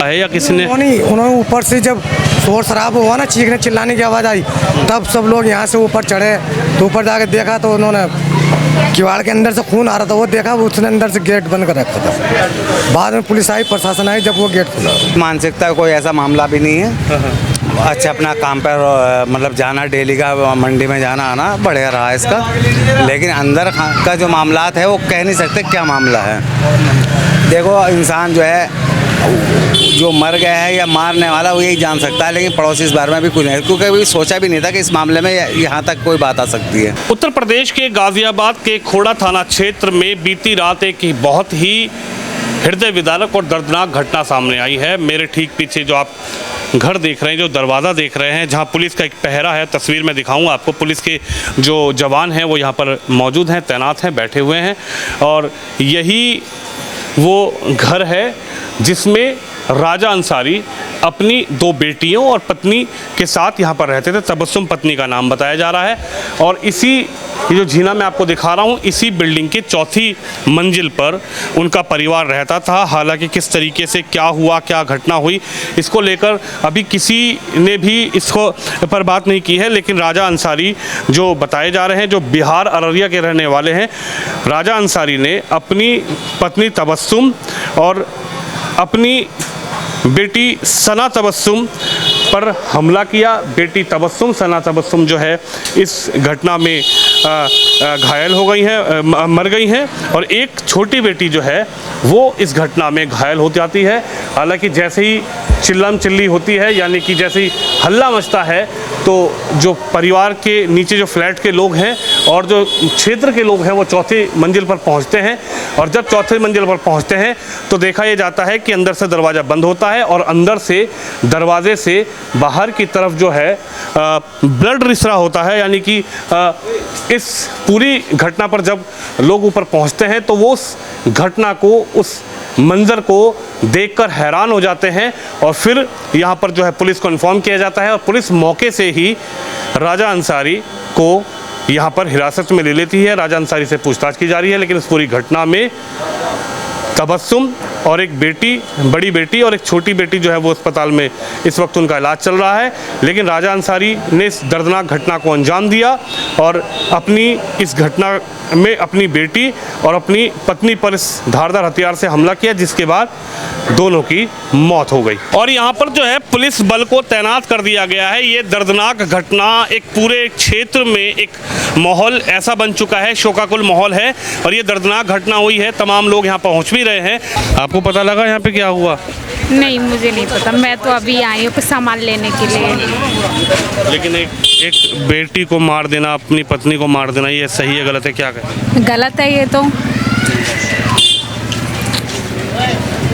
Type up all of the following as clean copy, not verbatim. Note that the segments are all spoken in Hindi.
है या किसी ने? उन्होंने ऊपर से जब शोर शराब हुआ ना, चीखने चिल्लाने की आवाज़ आई, तब सब लोग यहाँ से ऊपर चढ़े। तो ऊपर जाकर देखा तो उन्होंने किवाड़ के अंदर से खून आ रहा था, वो देखा, वो उसने अंदर से गेट बंद कर रखा था। बाद में पुलिस आई, प्रशासन आई, जब वो गेट खुला। मानसिकता का कोई ऐसा मामला भी नहीं है। अच्छा अपना काम पर मतलब जाना, डेली का मंडी में जाना आना बढ़िया रहा इसका। लेकिन अंदर का जो मामलात है वो कह नहीं सकते क्या मामला है। देखो इंसान जो है जो मर गया है या मारने वाला वो यही जान सकता है, लेकिन पड़ोसी इस बारे में भी कुछ नहीं, क्योंकि कभी सोचा भी नहीं था कि इस मामले में यहाँ तक कोई बात आ सकती है। उत्तर प्रदेश के गाजियाबाद के खोड़ा थाना क्षेत्र में बीती रात एक बहुत ही हृदय विदारक और दर्दनाक घटना सामने आई है। मेरे ठीक पीछे जो आप घर देख रहे हैं, जो दरवाज़ा देख रहे हैं, जहां पुलिस का एक पहरा है, तस्वीर में दिखाऊंगा आपको। पुलिस के जो जवान हैं वो यहां पर मौजूद हैं, तैनात हैं, बैठे हुए हैं। और यही वो घर है जिसमें राजा अंसारी अपनी 2 बेटियों और पत्नी के साथ यहाँ पर रहते थे। तबस्सुम पत्नी का नाम बताया जा रहा है। और इसी ये जो जीना मैं आपको दिखा रहा हूँ, इसी बिल्डिंग के 4थी मंजिल पर उनका परिवार रहता था। हालांकि किस तरीके से क्या हुआ, क्या घटना हुई, इसको लेकर अभी किसी ने भी इसको पर बात नहीं की है। लेकिन राजा अंसारी जो बताए जा रहे हैं, जो बिहार अररिया के रहने वाले हैं, राजा अंसारी ने अपनी पत्नी तबस्सुम और अपनी बेटी सना तबस्सुम पर हमला किया। बेटी तबस्सुम, सना तबस्सुम जो है इस घटना में घायल हो गई हैं, मर गई हैं। और एक छोटी बेटी जो है वो इस घटना में घायल हो जाती है। हालांकि जैसे ही चिल्लम चिल्ली होती है, यानी कि जैसे ही हल्ला मचता है, तो जो परिवार के नीचे जो फ्लैट के लोग हैं और जो क्षेत्र के लोग हैं वो 4थी मंजिल पर पहुंचते हैं। और जब 4थी मंजिल पर पहुंचते हैं तो देखा यह जाता है कि अंदर से दरवाज़ा बंद होता है और अंदर से दरवाजे से बाहर की तरफ जो है ब्लड रिस रहा होता है। यानी कि इस पूरी घटना पर जब लोग ऊपर पहुंचते हैं तो वो उस घटना को, उस मंजर को देखकर हैरान हो जाते हैं। और फिर यहाँ पर जो है पुलिस को इन्फॉर्म किया जाता है और पुलिस मौके से ही राजा अंसारी को यहाँ पर हिरासत में ले लेती है। राजा अंसारी से पूछताछ की जा रही है। लेकिन इस पूरी घटना में तबस्सुम और एक बेटी, बड़ी बेटी और एक छोटी बेटी जो है वो अस्पताल में इस वक्त उनका इलाज चल रहा है। लेकिन राजा अंसारी ने इस दर्दनाक घटना को अंजाम दिया और अपनी इस घटना में अपनी बेटी और अपनी पत्नी पर इस धारदार हथियार से हमला किया, जिसके बाद दोनों की मौत हो गई। और यहाँ पर जो है पुलिस बल को तैनात कर दिया गया है। ये दर्दनाक घटना एक पूरे क्षेत्र में एक माहौल ऐसा बन चुका है, शोकाकुल माहौल है। और ये दर्दनाक घटना हुई है, तमाम लोग यहाँ पहुँच भी रहे हैं। आपको पता लगा यहाँ पे क्या हुआ? नहीं, मुझे नहीं पता। मैं तो अभी आई हूँ कुछ सामान लेने के लिए। लेकिन एक बेटी को मार देना, अपनी पत्नी को मार देना, ये सही है गलत है, क्या कहें? गलत है ये तो।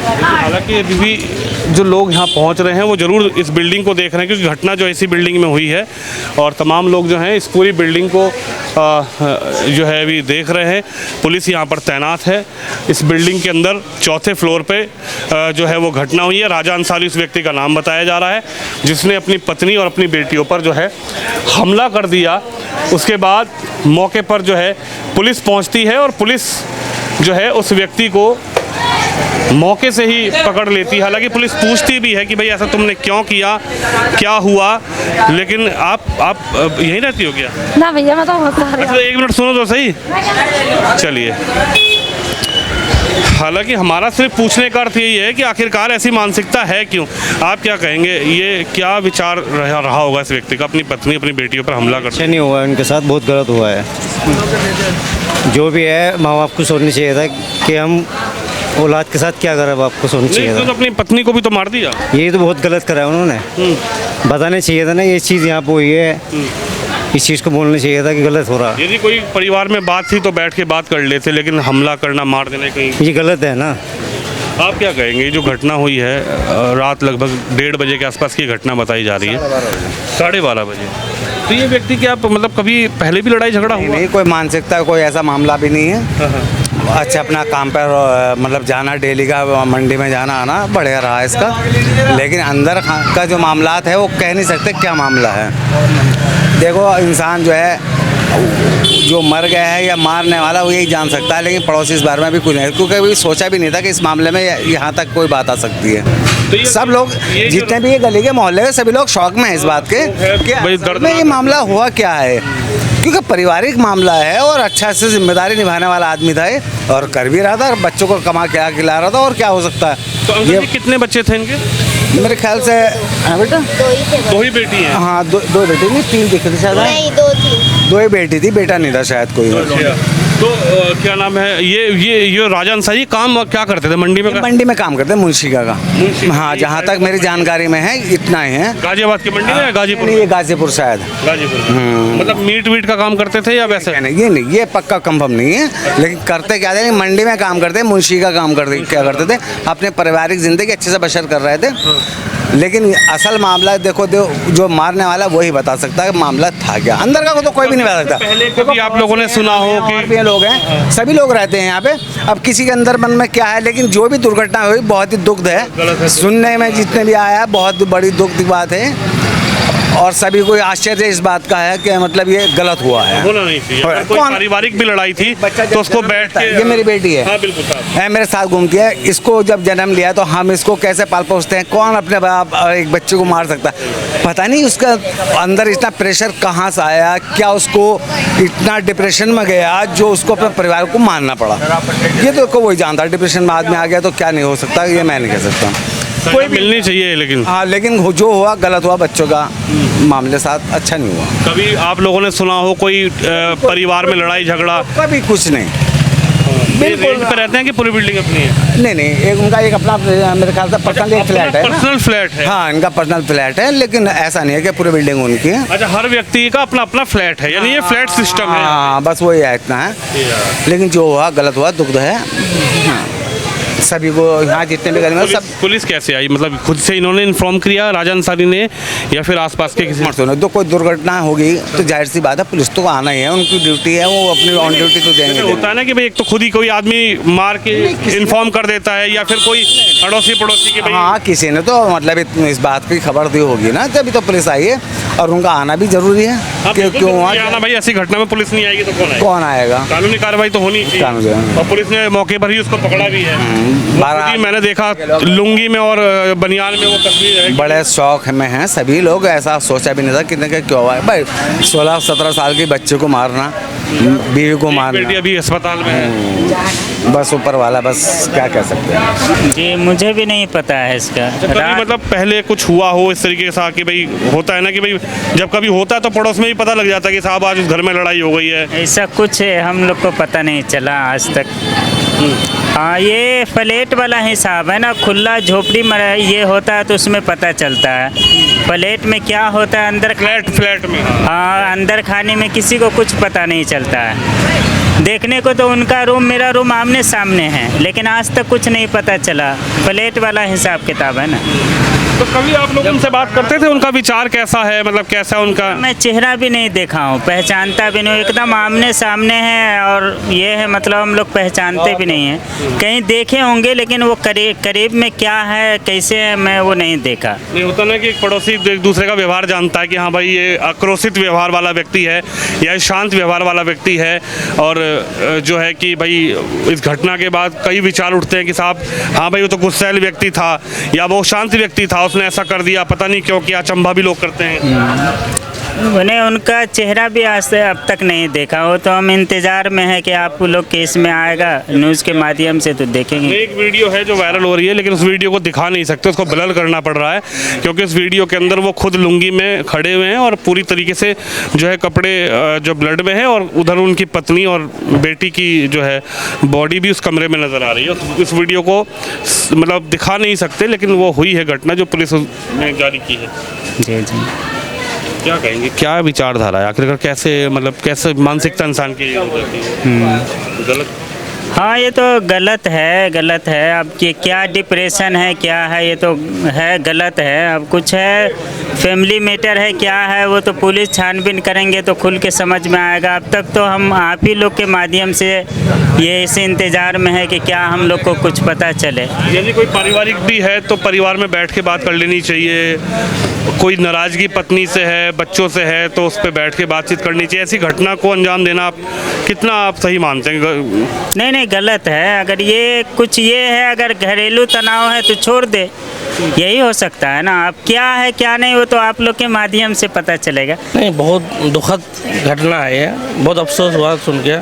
हालांकि अभी भी जो लोग यहाँ पहुँच रहे हैं वो ज़रूर इस बिल्डिंग को देख रहे हैं, क्योंकि घटना जो इसी बिल्डिंग में हुई है। और तमाम लोग जो हैं इस पूरी बिल्डिंग को जो है अभी देख रहे हैं। पुलिस यहाँ पर तैनात है। इस बिल्डिंग के अंदर 4थे फ्लोर पे जो है वो घटना हुई है। राजा अंसारी उस व्यक्ति का नाम बताया जा रहा है जिसने अपनी पत्नी और अपनी बेटियों पर जो है हमला कर दिया। उसके बाद मौके पर जो है पुलिस पहुँचती है और पुलिस जो है उस व्यक्ति को मौके से ही पकड़ लेती है। हालांकि पुलिस पूछती भी है कि भाई ऐसा तुमने क्यों किया, क्या हुआ। लेकिन आप यहीं रहती हो क्या? ना भैया, मैं तो अच्छा, 1 मिनट सुनो तो सही। चलिए, हालांकि हमारा सिर्फ पूछने का अर्थ यही है कि आखिरकार ऐसी मानसिकता है क्यों। आप क्या कहेंगे, ये क्या विचार रहा होगा इस व्यक्ति का अपनी पत्नी अपनी बेटियों पर हमला कर? अच्छा नहीं हुआ, उनके साथ बहुत गलत हुआ है। जो भी है माँ बाप को सोचना चाहिए था कि हम औलाद के साथ क्या करा, बाप को सोचना चाहिए था। तो अपनी पत्नी को भी तो मार दिया। ये तो बहुत गलत करा उन्होंने। बताना चाहिए था ना ये चीज़ यहाँ पे हुई है, इस चीज़ को बोलना चाहिए था कि गलत हो रहा। यदि कोई परिवार में बात थी तो बैठ के बात कर लेते, लेकिन हमला करना, मार देना कहीं, ये गलत है ना। आप क्या कहेंगे? ये जो घटना हुई है रात लगभग 1:30 बजे के आसपास की घटना बताई जा रही है, 12:30 बजे। तो ये व्यक्ति क्या मतलब कभी पहले भी लड़ाई झगड़ा हुआ? नहीं, कोई मानसिकता कोई ऐसा मामला भी नहीं है। अच्छा अपना काम पर मतलब जाना, डेली का मंडी में जाना आना बढ़िया रहा इसका। लेकिन अंदर का जो मामलात है वो कह नहीं सकते क्या मामला है। देखो इंसान जो है जो मर गया है या मारने वाला वो यही जान सकता है, लेकिन पड़ोसी इस बारे में भी कुछ नहीं, क्योंकि कभी सोचा भी नहीं था कि इस मामले में यहाँ तक कोई बात आ सकती है। तो सब लोग जितने भी ये गली के मोहल्ले के सभी लोग शौक में हैं इस बात के कि भाई असल में ये मामला हुआ क्या है, क्योंकि पारिवारिक मामला है और अच्छा से जिम्मेदारी निभाने वाला आदमी था ये, और कर भी रहा था और बच्चों को कमा के खिला रहा था, और क्या हो सकता है। तो अंकल जी कितने बच्चे थे इनके? मेरे ख्याल से हाँ बेटा, दो ही बेटी हैं। हाँ दो बेटी नहीं, 3 दिख रही शायद, नहीं 2 थी। 2 ही बेटी थी, बेटा नहीं था शायद कोई। तो क्या नाम है ये राजा अंसारी काम क्या करते थे मंडी में? मंडी में काम करते हैं, मुंशी का। हाँ, जहाँ तक मेरी जानकारी में है इतना ही है। गाजियाबाद की मंडी में या गाजीपुर? ये गाजीपुर शायद। गाजीपुर। मतलब मीट का काम करते थे या वैसे? नहीं, ये पक्का कंफर्म नहीं है, लेकिन करते क्या थे, मंडी में काम करते, मुंशी का काम करते क्या करते थे, अपने पारिवारिक जिंदगी अच्छे से बसर कर रहे थे। लेकिन असल मामला देखो, जो मारने वाला वही बता सकता है मामला था क्या, अंदर का तो कोई भी नहीं बता सकता। पहले कभी आप लोगों ने सुना हो कि भी लोग हैं, सभी लोग रहते हैं यहाँ पे, अब किसी के अंदर मन में क्या है, लेकिन जो भी दुर्घटना हुई बहुत ही दुख है, सुनने में जितने भी आया बहुत बड़ी दुख की बात है, और सभी को आश्चर्य इस बात का है कि मतलब ये गलत हुआ है, होना नहीं चाहिए। अगर कोई पारिवारिक भी लड़ाई थी तो उसको बैठ के, ये मेरी बेटी है, हाँ बिल्कुल साहब, मेरे साथ घूमती है, इसको जब जन्म लिया तो हम इसको कैसे पाल पोसते हैं, कौन अपने बाप एक बच्चे को मार सकता है, पता नहीं उसका अंदर इतना प्रेशर कहाँ से आया, क्या उसको इतना डिप्रेशन में गया जो उसको अपने परिवार को मारना पड़ा, ये तो वही जानता है। डिप्रेशन में आदमी आ गया तो क्या नहीं हो सकता, ये मैं नहीं कह सकता। कोई मिलनी चाहिए, लेकिन हाँ, लेकिन जो हुआ गलत हुआ, बच्चों का मामले साथ अच्छा नहीं हुआ। कभी आप लोगों ने सुना हो कोई परिवार में लड़ाई झगड़ा? कभी कुछ नहीं। रेंट पे रहते हैं कि पूरी बिल्डिंग अपनी है? नहीं, उनका एक अपना मेरे ख्याल से पर्सनल एक फ्लैट है। पर्सनल फ्लैट है? हाँ, इनका पर्सनल फ्लैट है, लेकिन ऐसा नहीं है कि पूरी बिल्डिंग उनकी है। अच्छा, हर व्यक्ति का अपना अपना फ्लैट है, यानी ये फ्लैट सिस्टम है? हाँ, बस वही है, इतना है। लेकिन जो हुआ गलत हुआ, दुख है सभी को, यहाँ जितने भी गली में सब। पुलिस कैसे आई, मतलब खुद से इन्होंने इन्फॉर्म किया राजा अंसारी ने, या फिर आसपास के किसी? सुनो, तो कोई दुर्घटना होगी तो जाहिर सी बात है पुलिस तो आना ही है, उनकी ड्यूटी है, वो अपनी ऑन ड्यूटी तो देंगे। होता है ना कि भाई एक तो खुद ही कोई आदमी मार के इन्फॉर्म कर देता है, या फिर कोई अड़ोसी पड़ोसी के? हाँ, किसी ने तो मतलब इस बात की खबर दी होगी ना, तभी तो पुलिस आई है, और उनका आना भी जरूरी है। क्यों आना भाई, ऐसी घटना में पुलिस नहीं आएगी तो कौन आएगा? कानूनी कार्रवाई तो होनी चाहिए, और पुलिस ने मौके पर ही उसको पकड़ा भी है। मैंने देखा लुंगी में और बनियान में वो तस्वीर है। बड़े शौक में हैं सभी लोग, ऐसा सोचा भी नहीं था कितने का क्यों हुआ है भाई, 16-17 साल के बच्चे को मारना, बीवी को मारना। बेटी अभी अस्पताल में है। बस ऊपर वाला, बस क्या कह सकते हैं जी, मुझे भी नहीं पता है इसका। कभी मतलब पहले कुछ हुआ हो इस तरीके से कि भाई होता है ना कि भाई जब कभी होता है तो पड़ोस में ही पता लग जाता है कि साहब आज उस घर में लड़ाई हो गई है? ऐसा कुछ हम लोग को पता नहीं चला आज तक। हाँ, ये फ्लैट वाला हिसाब है ना, खुला झोपड़ी में ये होता है तो उसमें पता चलता है, फ्लैट में क्या होता है अंदर फ्लैट में। हाँ, अंदर खाने में किसी को कुछ पता नहीं चलता है। देखने को तो उनका रूम मेरा रूम आमने सामने है, लेकिन आज तक कुछ नहीं पता चला, फ्लैट वाला हिसाब किताब है ना। तो कभी आप लोग उनसे बात करते थे, उनका विचार कैसा है, मतलब कैसा उनका? मैं चेहरा भी नहीं देखा हूँ, पहचानता भी नहीं, एकदम आमने सामने है, और ये है मतलब हम लोग पहचानते भी नहीं हैं। कहीं देखे होंगे लेकिन वो करीब में क्या है कैसे है मैं वो नहीं देखा। नहीं होता ना कि एक पड़ोसी एक दूसरे का व्यवहार जानता है कि हाँ भाई ये आक्रोशित व्यवहार वाला व्यक्ति है या शांत व्यवहार वाला व्यक्ति है, और जो है कि भाई इस घटना के बाद कई विचार उठते हैं कि साहब हाँ भाई वो तो गुस्सैल व्यक्ति था या वो शांत व्यक्ति था, उसने ऐसा कर दिया, पता नहीं क्यों किया, अचंभा भी लोग करते हैं। मैंने उनका चेहरा भी आज से अब तक नहीं देखा, वो तो हम इंतज़ार में है कि आप लोग केस में आएगा न्यूज़ के माध्यम से तो देखेंगे। एक वीडियो है जो वायरल हो रही है, लेकिन उस वीडियो को दिखा नहीं सकते, उसको ब्लर करना पड़ रहा है, क्योंकि उस वीडियो के अंदर वो खुद लुंगी में खड़े हुए हैं और पूरी तरीके से जो है कपड़े जो ब्लड में है, और उधर उनकी पत्नी और बेटी की जो है बॉडी भी उस कमरे में नज़र आ रही है। इस वीडियो को मतलब दिखा नहीं सकते, लेकिन वो हुई है घटना जो पुलिस ने जारी की है। जी जी, क्या कहेंगे, क्या विचारधारा है आखिरकार, कैसे मतलब कैसे मानसिकता इंसान की गलत? हाँ, ये तो गलत है। अब कि क्या डिप्रेशन है क्या है, ये तो है गलत है। अब कुछ है फैमिली मैटर है क्या है वो तो पुलिस छानबीन करेंगे तो खुल के समझ में आएगा। अब तक तो हम आप ही लोग के माध्यम से ये इस इंतज़ार में है कि क्या हम लोग को कुछ पता चले। यदि कोई पारिवारिक भी है तो परिवार में बैठ के बात कर लेनी चाहिए। कोई नाराज़गी पत्नी से है, बच्चों से है, तो उस पर बैठ के बातचीत करनी चाहिए। ऐसी घटना को अंजाम देना आप कितना आप सही मानते हैं? नहीं गलत है। अगर ये कुछ ये है, अगर घरेलू तनाव है तो छोड़ दे, यही हो सकता है ना। अब क्या है क्या नहीं वो तो आप लोग के माध्यम से पता चलेगा। नहीं, बहुत दुखद घटना है ये। बहुत अफसोस हुआ सुन के।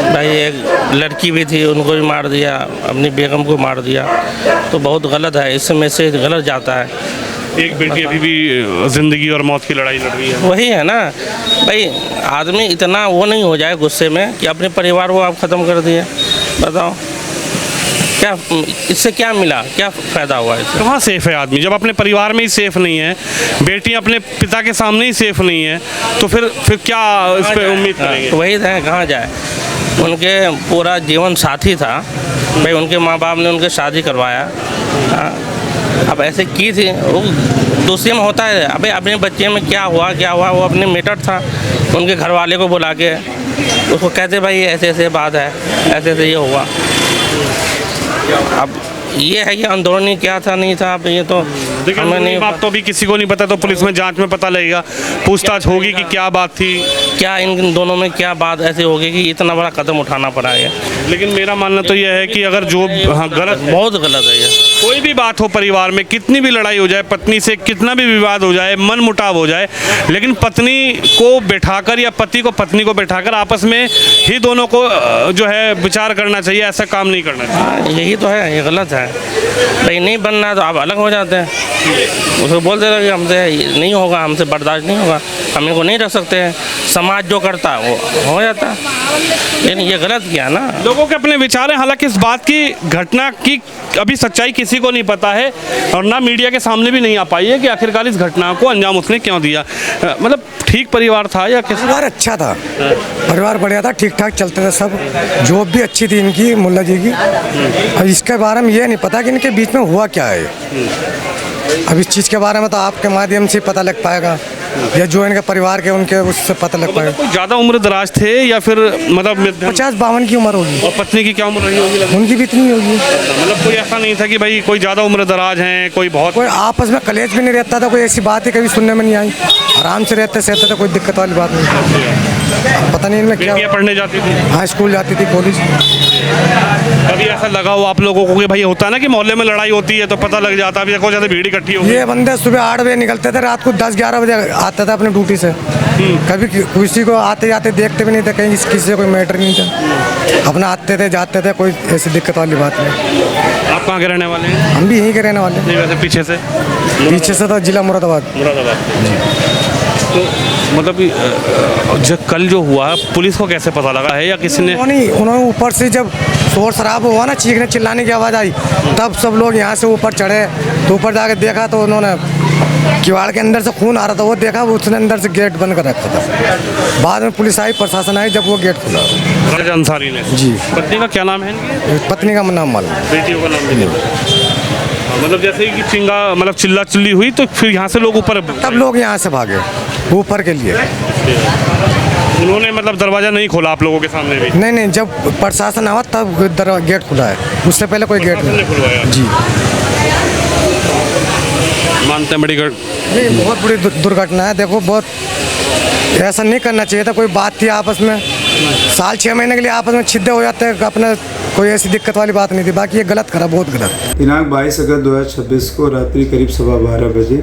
भाई एक लड़की भी थी, उनको भी मार दिया, अपनी बेगम को मार दिया, तो बहुत गलत है। इससे मैसेज गलत जाता है। एक बेटी अभी भी ज़िंदगी और मौत की लड़ाई लड़ रही है। वही है ना भाई, आदमी इतना वो नहीं हो जाए गुस्से में कि अपने परिवार को आप ख़त्म कर दिए। बताओ क्या इससे क्या मिला, क्या फ़ायदा हुआ इससे? कहाँ सेफ है आदमी जब अपने परिवार में ही सेफ नहीं है, बेटी अपने पिता के सामने ही सेफ नहीं है, तो फिर क्या इस पर उम्मीद करेंगे? वही है, कहाँ जाए। उनके पूरा जीवन साथी था भाई, उनके माँ बाप ने उनके शादी करवाया। हाँ, अब ऐसे की थी वो दूसरे में होता है। अबे अपने बच्चे में क्या हुआ वो अपने मेटर था, उनके घर वाले को बुला के उसको कहते भाई ऐसे ऐसे बात है, ऐसे ऐसे ये हुआ। अब ये है कि अंदरूनी क्या था नहीं था, अब ये तो हमें नहीं बात तो अभी किसी को नहीं पता, तो पुलिस में जांच में पता लगेगा, पूछताछ होगी कि क्या बात थी, क्या इन दोनों में क्या बात ऐसी होगी कि इतना बड़ा कदम उठाना पड़ा है। लेकिन मेरा मानना तो यह है कि अगर जो गलत, बहुत गलत है ये। कोई भी बात हो परिवार में, कितनी भी लड़ाई हो जाए, पत्नी से कितना भी विवाद हो जाए, मन मुटाव हो जाए, लेकिन पत्नी को बैठाकर या पति को पत्नी को बैठाकर आपस में ही दोनों को जो है विचार करना चाहिए। ऐसा काम नहीं करना चाहिए। यही तो है, ये गलत है भाई। नहीं बनना है तो आप अलग हो जाते हैं। उसको बोल देते कि हमसे नहीं होगा, हमसे बर्दाश्त नहीं होगा, हम इनको नहीं रख सकते हैं। समाज जो करता है वो हो जाता है, लेकिन ये गलत किया ना। लोगों के अपने विचार हैं। हालांकि इस बात की, घटना की अभी सच्चाई किसी को नहीं पता है और ना मीडिया के सामने भी नहीं आ पाई है कि आखिरकार इस घटना को अंजाम उसने क्यों दिया। मतलब ठीक परिवार था या किस? परिवार अच्छा था, परिवार बढ़िया था, ठीक ठाक चलते थे सब। जॉब भी अच्छी थी इनकी, मुल्ला जी की। अब इसके बारे में ये नहीं पता कि इनके बीच में हुआ क्या है। अब इस चीज़ के बारे में तो आपके माध्यम से पता लग पाएगा, या जो इनके परिवार के उनके उससे पता लग पाएगा। कोई ज़्यादा उम्र दराज थे या फिर मतलब 50-52 की उम्र होगी। और पत्नी की क्या उम्र रही होगी? उनकी भी इतनी होगी। मतलब कोई ऐसा नहीं था कि भाई कोई ज़्यादा उम्र दराज हैं, कोई बहुत, कोई आपस में कलेश भी नहीं रहता था, कोई ऐसी बात ही कभी सुनने में नहीं आई। आराम से रहते सहते थे, कोई दिक्कत वाली बात नहीं। पता नहीं इनमें क्या। पढ़ने जाती थी? हाँ, स्कूल जाती थी, कॉलेज। कभी ऐसा लगा हो आप लोगों को कि भाई होता है ना कि मोहल्ले में लड़ाई होती है तो पता लग जाता है, देखो जैसे भीड़ इकट्ठी हो, ये बंदे सुबह 8 बजे निकलते थे, रात को 10-11 बजे आते थे अपने ड्यूटी से। कभी किसी को आते जाते देखते भी नहीं थे, कहीं किसी से कोई मैटर नहीं था, अपना आते थे जाते थे, कोई ऐसी दिक्कत वाली बात नहीं। आप कहाँ के रहने वाले हैं? हम भी यहीं के रहने वाले। नहीं, वैसे पीछे से तो जिला मुरादाबाद। तो मतलब कल जो हुआ पुलिस को कैसे पता लगा है या किसी ने? उन्होंने ऊपर से जब शोर शराब हुआ ना, चीखने चिल्लाने की आवाज़ आई, तब सब लोग यहाँ से ऊपर चढ़े। तो ऊपर जाके देखा तो उन्होंने किवाड़ के अंदर से खून आ रहा था, वो देखा, उसने अंदर से गेट बंद कर रखा था। बाद में पुलिस आई, प्रशासन आई, जब वो गेट खुला। राजा अंसारी ने? जी। पत्नी का क्या नाम है? पत्नी का नाम मालूम, बेटियों का नाम नहीं। मतलब जैसे कि चिंगा मतलब चिल्ला चिल्ली हुई तो फिर यहाँ से लोग ऊपर, तब लोग यहाँ से भागे ऊपर के लिए। उन्होंने मतलब दरवाज़ा नहीं खोला आप लोगों के सामने भी? नहीं, जब प्रशासन आवा तब गेट खुला है, उससे पहले कोई गेट नहीं खुलवाया। जी। मानते हैं बड़ी ये बहुत बड़ी दुर्घटना है। देखो, बहुत ऐसा नहीं करना चाहिए था। कोई बात थी आपस में, साल 6 महीने के लिए आपस में छिद्दे हो जाते हैं, अपने कोई ऐसी दिक्कत वाली बात नहीं थी। बाकी ये गलत करा, बहुत गलत। दिनांक 22 अगस्त 2026 को रात्रि करीब 12:15 बजे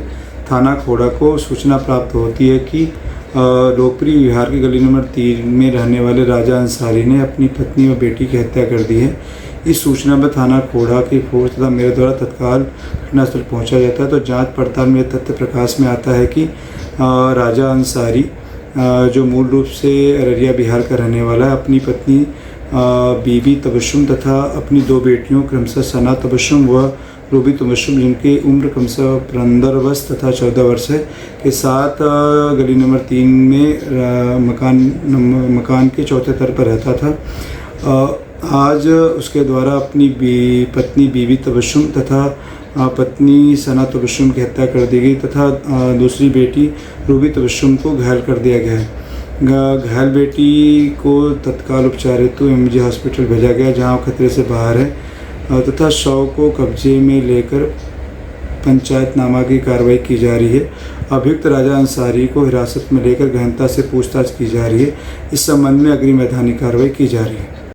थाना खोड़ा को सूचना प्राप्त होती है कि लोकप्रिय विहार की गली नंबर 3 में रहने वाले राजा अंसारी ने अपनी पत्नी और बेटी की हत्या कर दी है। इस सूचना पर थाना खोड़ा की फोर्स तथा मेरे द्वारा तत्काल घटनास्थल पहुंचा जाता है। तो जांच पड़ताल में तथ्य प्रकाश में आता है कि राजा अंसारी जो मूल रूप से अररिया बिहार का रहने वाला है, अपनी पत्नी बीबी तबस्सुम तथा अपनी 2 बेटियों क्रमशः सना तबस्सुम व रूबी तबस्सुम, जिनकी उम्र क्रमशः 15 वर्ष तथा 14 वर्ष है, के साथ गली नंबर 3 में मकान के चौथे तल पर रहता था। आज उसके द्वारा अपनी पत्नी बीबी तबस्सुम तथा पत्नी सना तबस्सुम की हत्या कर दी गई तथा दूसरी बेटी रूबी तबस्सुम को घायल कर दिया गया है। घायल बेटी को तत्काल उपचार हेतु एमजी हॉस्पिटल भेजा गया जहां वो खतरे से बाहर है तथा शव को कब्जे में लेकर पंचायतनामा की कार्रवाई की जा रही है। अभियुक्त राजा अंसारी को हिरासत में लेकर गहनता से पूछताछ की जा रही है। इस संबंध में अग्रिम वैधानिक कार्रवाई की जा रही है।